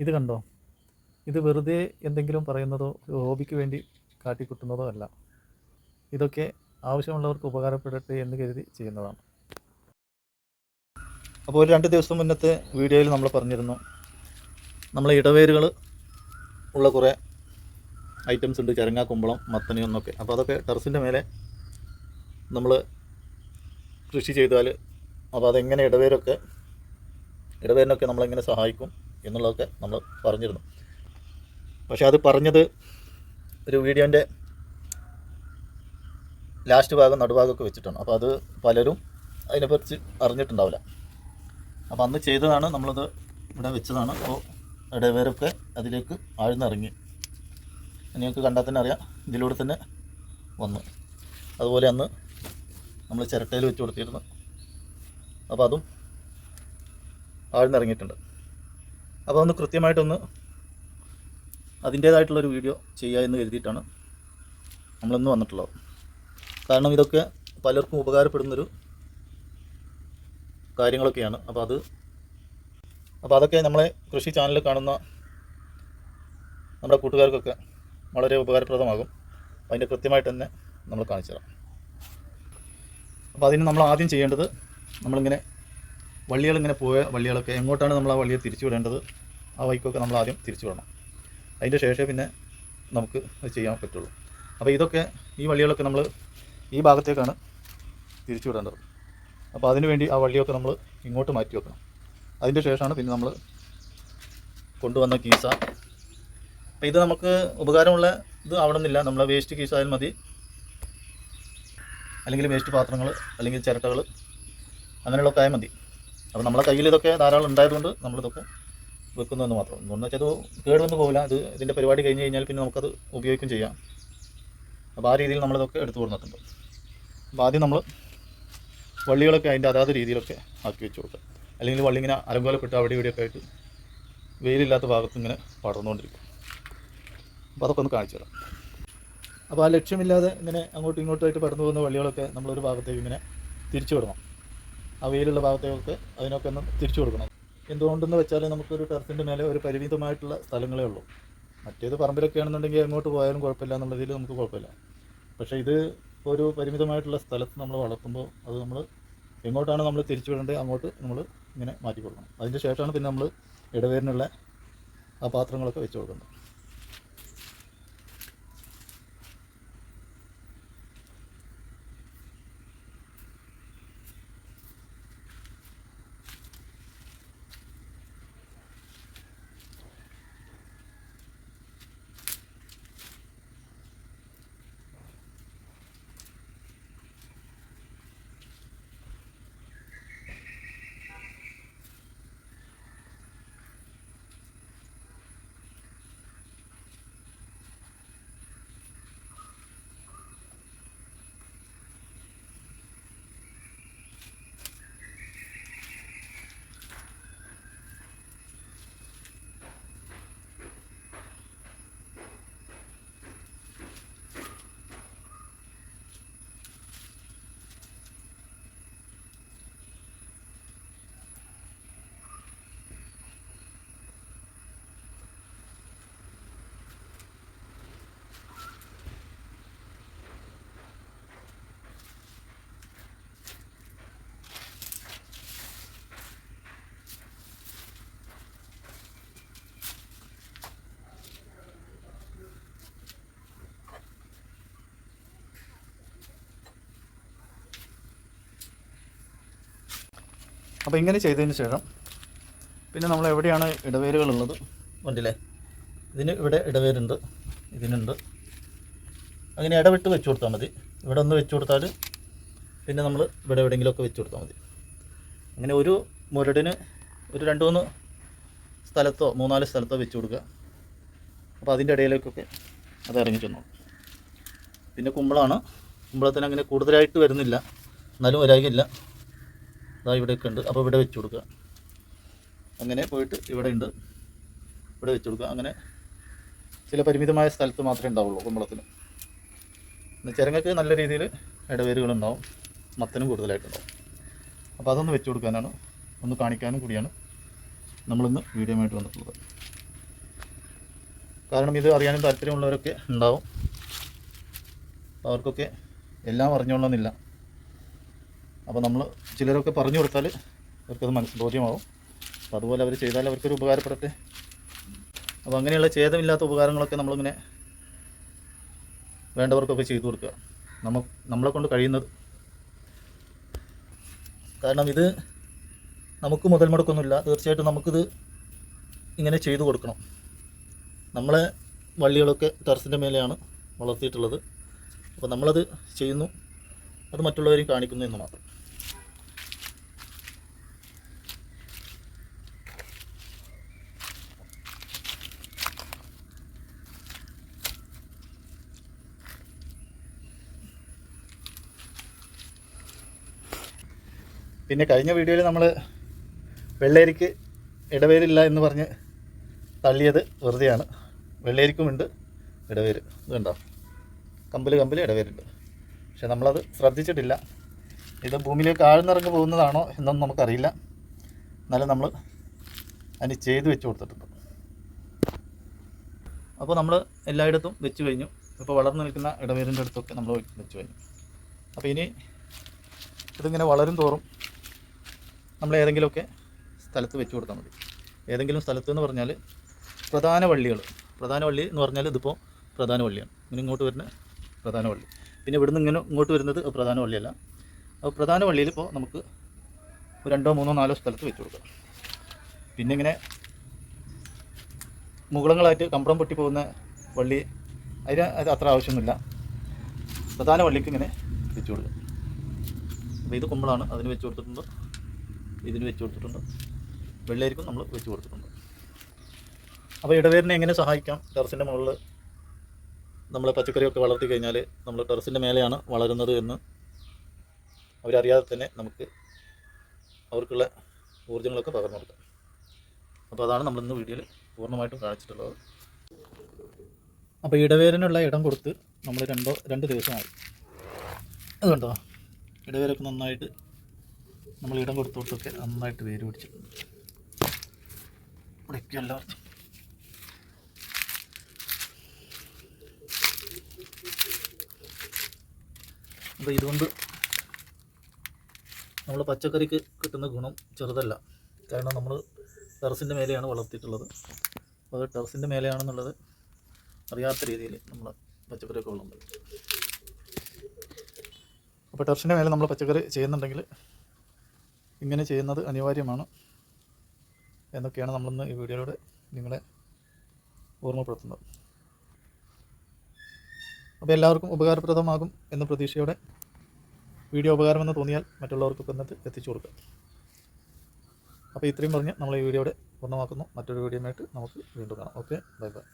ഇത് കണ്ടോ? ഇത് വെറുതെ എന്തെങ്കിലും പറയുന്നതോ ഹോബിക്ക് വേണ്ടി കാട്ടിക്കുട്ടുന്നതോ അല്ല. ഇതൊക്കെ ആവശ്യമുള്ളവർക്ക് ഉപകാരപ്പെടട്ടെ എന്ന് കരുതി ചെയ്യുന്നതാണ്. അപ്പോൾ ഒരു 2 ദിവസം മുന്നത്തെ വീഡിയോയിൽ നമ്മൾ പറഞ്ഞിരുന്നു, നമ്മളെ ഇടവേരുകൾ ഉള്ള കുറേ ഐറ്റംസ് ഉണ്ട്, ചരങ്ങ, കുമ്പളം, മത്തനി എന്നൊക്കെ. അപ്പോൾ അതൊക്കെ ടെറസിൻ്റെ മേലെ നമ്മൾ കൃഷി ചെയ്താൽ അപ്പോൾ അതെങ്ങനെ ഇടവേരിനൊക്കെ നമ്മളെങ്ങനെ സഹായിക്കും എന്നുള്ളതൊക്കെ നമ്മൾ പറഞ്ഞിരുന്നു. പക്ഷേ അത് പറഞ്ഞത് ഒരു വീഡിയോൻ്റെ ലാസ്റ്റ് ഭാഗം നടുഭാഗമൊക്കെ വെച്ചിട്ടാണ്. അപ്പോൾ അത് പലരും അതിനെക്കുറിച്ച് അറിഞ്ഞിട്ടുണ്ടാവില്ല. അപ്പോൾ അന്ന് ചെയ്തതാണ്, നമ്മളത് ഇവിടെ വെച്ചതാണ്. അപ്പോൾ ഇടവേരൊക്കെ അതിലേക്ക് ആഴ്ന്നിറങ്ങി. നിങ്ങൾക്ക് കണ്ടാൽ തന്നെ അറിയാം, ഇതിലൂടെ തന്നെ വന്നു. അതുപോലെ അന്ന് നമ്മൾ ചിരട്ടയിൽ വെച്ച് കൊടുത്തിരുന്നു. അപ്പോൾ അതും ആഴ്ന്നിറങ്ങിയിട്ടുണ്ട്. അപ്പോൾ ഒന്ന് കൃത്യമായിട്ടൊന്ന് അതിൻ്റേതായിട്ടുള്ളൊരു വീഡിയോ ചെയ്യുക എന്ന് കരുതിയിട്ടാണ് നമ്മളിന്ന് വന്നിട്ടുള്ളത്. കാരണം ഇതൊക്കെ പലർക്കും ഉപകാരപ്പെടുന്നൊരു കാര്യങ്ങളൊക്കെയാണ്. അപ്പോൾ അതൊക്കെ നമ്മളെ കൃഷി ചാനലിൽ കാണുന്ന നമ്മുടെ കൂട്ടുകാർക്കൊക്കെ വളരെ ഉപകാരപ്രദമാകും. അതിൻ്റെ കൃത്യമായിട്ട് തന്നെ നമ്മൾ കാണിച്ചു തരാം. അപ്പോൾ അതിന് നമ്മൾ ആദ്യം ചെയ്യേണ്ടത്, നമ്മളിങ്ങനെ വള്ളികളിങ്ങനെ പോയ വള്ളികളൊക്കെ എങ്ങോട്ടാണ് നമ്മൾ ആ വള്ളിയെ തിരിച്ചു വിടേണ്ടത്, ആ വഴിക്കൊക്കെ നമ്മൾ ആദ്യം തിരിച്ചു വിടണം. അതിൻ്റെ ശേഷമേ പിന്നെ നമുക്ക് അത് ചെയ്യാൻ പറ്റുള്ളൂ. അപ്പോൾ ഇതൊക്കെ ഈ വള്ളികളൊക്കെ നമ്മൾ ഈ ഭാഗത്തേക്കാണ് തിരിച്ചു വിടേണ്ടത്. അപ്പോൾ അതിനു വേണ്ടി ആ വള്ളിയൊക്കെ നമ്മൾ ഇങ്ങോട്ട് മാറ്റി വെക്കണം. അതിൻ്റെ ശേഷമാണ് പിന്നെ നമ്മൾ കൊണ്ടുവന്ന കീസ. അപ്പോൾ ഇത് നമുക്ക് ഉപകാരമുള്ള ഇത് ആവണമെന്നില്ല, നമ്മളെ വേസ്റ്റ് കീസായാലും മതി, അല്ലെങ്കിൽ വേസ്റ്റ് പാത്രങ്ങൾ, അല്ലെങ്കിൽ ചിരട്ടകൾ, അങ്ങനെയുള്ളതൊക്കെ ആയാൽ മതി. അപ്പോൾ നമ്മളെ കയ്യിൽ ഇതൊക്കെ ധാരാളം ഉണ്ടായതുകൊണ്ട് നമ്മളിതൊക്കെ വെക്കുന്നതെന്ന് മാത്രം. എന്ന് വെച്ചാൽ അത് കേടുവന്ന് പോകില്ല. ഇതിൻ്റെ പരിപാടി കഴിഞ്ഞ് കഴിഞ്ഞാൽ പിന്നെ നമുക്കത് ഉപയോഗിക്കുകയും ചെയ്യാം. അപ്പോൾ ആ രീതിയിൽ നമ്മളിതൊക്കെ എടുത്തു കൊടുത്തിട്ടുണ്ട്. അപ്പോൾ ആദ്യം നമ്മൾ വള്ളികളൊക്കെ അതിൻ്റെ അതാത് രീതിയിലൊക്കെ ആക്കി വെച്ച് കൊടുക്കുക. അല്ലെങ്കിൽ വള്ളി ഇങ്ങനെ അലങ്കോലപ്പെട്ട് അവിടെ ഇവിടെയൊക്കെ ആയിട്ട് വെയിലില്ലാത്ത ഭാഗത്ത് ഇങ്ങനെ പടർന്നുകൊണ്ടിരിക്കും. അപ്പോൾ അതൊക്കെ ഒന്ന് കാണിച്ചു തരാം. അപ്പോൾ ആ ലക്ഷ്യമില്ലാതെ ഇങ്ങനെ അങ്ങോട്ടും ഇങ്ങോട്ടുമായിട്ട് പടർന്നു പോകുന്ന വള്ളികളൊക്കെ നമ്മളൊരു ഭാഗത്തേക്ക് ഇങ്ങനെ തിരിച്ചു വിടണം. ആ വെയിലുള്ള ഭാഗത്തേക്കൊക്കെ അതിനൊക്കെ ഒന്ന് തിരിച്ചു കൊടുക്കണം. എന്തുകൊണ്ടെന്ന് വെച്ചാൽ നമുക്കൊരു ടെറസിൻ്റെ മേലെ ഒരു പരിമിതമായിട്ടുള്ള സ്ഥലങ്ങളേ ഉള്ളൂ. മറ്റേത് പറമ്പിലൊക്കെ ആണെന്നുണ്ടെങ്കിൽ അങ്ങോട്ട് പോയാലും കുഴപ്പമില്ല എന്നുള്ളതിൽ നമുക്ക് കുഴപ്പമില്ല. പക്ഷേ ഇത് ഒരു പരിമിതമായിട്ടുള്ള സ്ഥലത്ത് നമ്മൾ വളർത്തുമ്പോൾ അത് നമ്മൾ എങ്ങോട്ടാണ് നമ്മൾ തിരിച്ചു വിടേണ്ടത് അങ്ങോട്ട് നമ്മൾ ഇങ്ങനെ മാറ്റി കൊടുക്കണം. അതിൻ്റെ ശേഷമാണ് പിന്നെ നമ്മൾ ഇടവേരിനുള്ള ആ പാത്രങ്ങളൊക്കെ വെച്ച് കൊടുക്കുന്നത്. അപ്പോൾ ഇങ്ങനെ ചെയ്തതിന് ശേഷം പിന്നെ നമ്മൾ എവിടെയാണ് ഇടവേരുകളുള്ളത് കണ്ടില്ലേ, ഇതിന് ഇവിടെ ഇടവേരുണ്ട്, ഇതിനുണ്ട്. അങ്ങനെ ഇടവിട്ട് വെച്ച് കൊടുത്താൽ മതി. ഇവിടെ ഒന്ന് വെച്ച് കൊടുത്താൽ പിന്നെ നമ്മൾ ഇവിടെ എവിടെയെങ്കിലുമൊക്കെ വെച്ച് കൊടുത്താൽ മതി. അങ്ങനെ ഒരു മുരടിന് ഒരു 2-3 സ്ഥലത്തോ 3-4 സ്ഥലത്തോ വെച്ച് കൊടുക്കുക. അപ്പോൾ അതിൻ്റെ ഇടയിലേക്കൊക്കെ അത് ഇറങ്ങി ചെന്നു. പിന്നെ കുമ്പളത്തിന് അങ്ങനെ കൂടുതലായിട്ട് വരുന്നില്ല, എന്നാലും വരാകില്ല. അതാ ഇവിടെയൊക്കെ ഉണ്ട്. അപ്പോൾ ഇവിടെ വെച്ച് കൊടുക്കുക. അങ്ങനെ പോയിട്ട് ഇവിടെ ഉണ്ട്, ഇവിടെ വെച്ച് കൊടുക്കുക. അങ്ങനെ ചില പരിമിതമായ സ്ഥലത്ത് മാത്രമേ ഉണ്ടാവുള്ളൂ കുമ്പളത്തിന്. ചിരങ്ങയ്ക്ക് നല്ല രീതിയിൽ ഇടവേരുകളുണ്ടാവും, മത്തനും കൂടുതലായിട്ടുണ്ടാവും. അപ്പോൾ അതൊന്ന് വെച്ച് കൊടുക്കാനാണ്, ഒന്ന് കാണിക്കാനും കൂടിയാണ് നമ്മളിന്ന് വീഡിയോ ആയിട്ട് വന്നിട്ടുള്ളത്. കാരണം ഇത് അറിയാനും താല്പര്യമുള്ളവരൊക്കെ ഉണ്ടാവും. അവർക്കൊക്കെ എല്ലാം അറിഞ്ഞോളണമെന്നില്ല. അപ്പോൾ നമ്മൾ ചിലരൊക്കെ പറഞ്ഞു കൊടുത്താൽ അവർക്കത് ബോധ്യമാവും. അപ്പോൾ അതുപോലെ അവർ ചെയ്താൽ അവർക്കൊരു ഉപകാരപ്പെടട്ടെ. അപ്പോൾ അങ്ങനെയുള്ള ഛേദമില്ലാത്ത ഉപകാരങ്ങളൊക്കെ നമ്മളിങ്ങനെ വേണ്ടവർക്കൊക്കെ ചെയ്തു കൊടുക്കുക, നമ്മളെ കൊണ്ട് കഴിയുന്നത്. കാരണം ഇത് നമുക്ക് മുതൽ മുടക്കൊന്നുമില്ല. തീർച്ചയായിട്ടും നമുക്കിത് ഇങ്ങനെ ചെയ്തു കൊടുക്കണം. നമ്മളെ വള്ളികളൊക്കെ ടെറസിൻ്റെ മേലെയാണ് വളർത്തിയിട്ടുള്ളത്. അപ്പോൾ നമ്മളത് ചെയ്യുന്നു, അത് മറ്റുള്ളവരെയും കാണിക്കുന്നു എന്ന് മാത്രം. പിന്നെ കഴിഞ്ഞ വീഡിയോയിൽ നമ്മൾ വെള്ളേരിക്ക് ഇടവേരില്ല എന്ന് പറഞ്ഞ് തള്ളിയത് വെറുതെയാണ്. വെള്ളേരിക്കുമുണ്ട് ഇടവേര്. ഇത് കണ്ടോ, കമ്പിൽ ഇടവേരുണ്ട്. പക്ഷെ നമ്മളത് ശ്രദ്ധിച്ചിട്ടില്ല. ഇത് ഭൂമിയിലേക്ക് ആഴ്ന്നിറങ്ങി പോകുന്നതാണോ എന്നൊന്നും നമുക്കറിയില്ല. എന്നാലും നമ്മൾ അതിന് ചെയ്ത് വെച്ച് കൊടുത്തിട്ടുണ്ട്. അപ്പോൾ നമ്മൾ എല്ലായിടത്തും വെച്ച് കഴിഞ്ഞു. ഇപ്പോൾ വളർന്നു നിൽക്കുന്ന ഇടവേരിൻ്റെ അടുത്തൊക്കെ നമ്മൾ വെച്ച് കഴിഞ്ഞു. അപ്പോൾ ഇനി ഇതിങ്ങനെ വളരും തോറും നമ്മൾ ഏതെങ്കിലുമൊക്കെ സ്ഥലത്ത് വെച്ച് കൊടുത്താൽ മതി. ഏതെങ്കിലും സ്ഥലത്ത് എന്ന് പറഞ്ഞാൽ പ്രധാന വള്ളി എന്ന് പറഞ്ഞാൽ ഇതിപ്പോൾ പ്രധാന വള്ളിയാണ്. ഇങ്ങനെ ഇങ്ങോട്ട് വരുന്ന പ്രധാന വള്ളി. പിന്നെ ഇവിടുന്ന് ഇങ്ങോട്ട് വരുന്നത് പ്രധാന വള്ളിയല്ല. അപ്പോൾ പ്രധാന വള്ളിയിൽ ഇപ്പോൾ നമുക്ക് 2, 3, 4 സ്ഥലത്ത് വെച്ച് കൊടുക്കാം. പിന്നെ ഇങ്ങനെ മുകളങ്ങളായിട്ട് കമ്പളം പൊട്ടി പോകുന്ന വള്ളി അത് അത്ര ആവശ്യമൊന്നുമില്ല. പ്രധാന വള്ളിക്ക് ഇങ്ങനെ വെച്ച് കൊടുക്കാം. അപ്പോൾ ഇത് കുമ്പളാണ്, അതിന് വെച്ച് കൊടുത്തിട്ടുണ്ട്. ഇതിന് വെച്ച് കൊടുത്തിട്ടുണ്ട്. വെള്ളരിക്കും നമ്മൾ വെച്ച് കൊടുത്തിട്ടുണ്ട്. അപ്പോൾ ഇടവേരിനെ എങ്ങനെ സഹായിക്കാം? ടെറസിൻ്റെ മുകളിൽ നമ്മൾ പച്ചക്കറിയൊക്കെ വളർത്തി കഴിഞ്ഞാൽ നമ്മൾ ടെറസിൻ്റെ മേലെയാണ് വളരുന്നത് എന്ന് അവരറിയാതെ തന്നെ നമുക്ക് അവർക്കുള്ള ഊർജ്ജങ്ങളൊക്കെ പകർന്നു കൊടുക്കാം. അപ്പോൾ അതാണ് നമ്മളിന്ന് വീഡിയോയിൽ പൂർണ്ണമായിട്ടും കാണിച്ചിട്ടുള്ളത്. അപ്പോൾ ഇടവേരിനുള്ള ഇടം കൊടുത്ത് നമ്മൾ 2 ദിവസമായി. അതുകൊണ്ടോ ഇടവേരൊക്കെ നന്നായിട്ട് നമ്മൾ ഇടം കൊടുത്തോട്ടൊക്കെ നന്നായിട്ട് വേര് പിടിച്ചിട്ടുണ്ട്. ഇവിടെയൊക്കെ എല്ലാവർക്കും അപ്പോൾ ഇതുകൊണ്ട് നമ്മൾ പച്ചക്കറിക്ക് കിട്ടുന്ന ഗുണം ചെറുതല്ല. കാരണം നമ്മൾ ടെറസിൻ്റെ മേലെയാണ് വളർത്തിയിട്ടുള്ളത്. അപ്പോൾ അത് ടെറസിൻ്റെ മേലെയാണെന്നുള്ളത് അറിയാത്ത രീതിയിൽ നമ്മൾ പച്ചക്കറിയൊക്കെ വളർത്തുന്നത്. അപ്പോൾ ടെറസിൻ്റെ മേലെ നമ്മൾ പച്ചക്കറി ചെയ്യുന്നുണ്ടെങ്കിൽ ഇങ്ങനെ ചെയ്യുന്നത് അനിവാര്യമാണ് എന്നൊക്കെയാണ് നമ്മളിന്ന് ഈ വീഡിയോയിലൂടെ നിങ്ങളെ ഓർമ്മപ്പെടുത്തുന്നത്. അപ്പോൾ എല്ലാവർക്കും ഉപകാരപ്രദമാകും എന്ന പ്രതീക്ഷയോടെ വീഡിയോ ഉപകാരമെന്ന് തോന്നിയാൽ മറ്റുള്ളവർക്കൊക്കെ എത്തിച്ചു കൊടുക്കുക. അപ്പോൾ ഇത്രയും പറഞ്ഞ് നമ്മൾ ഈ വീഡിയോയുടെ പൂർണ്ണമാക്കുന്നു. മറ്റൊരു വീഡിയോയുമായിട്ട് നമുക്ക് വീണ്ടും കാണാം. Okay, bye bye.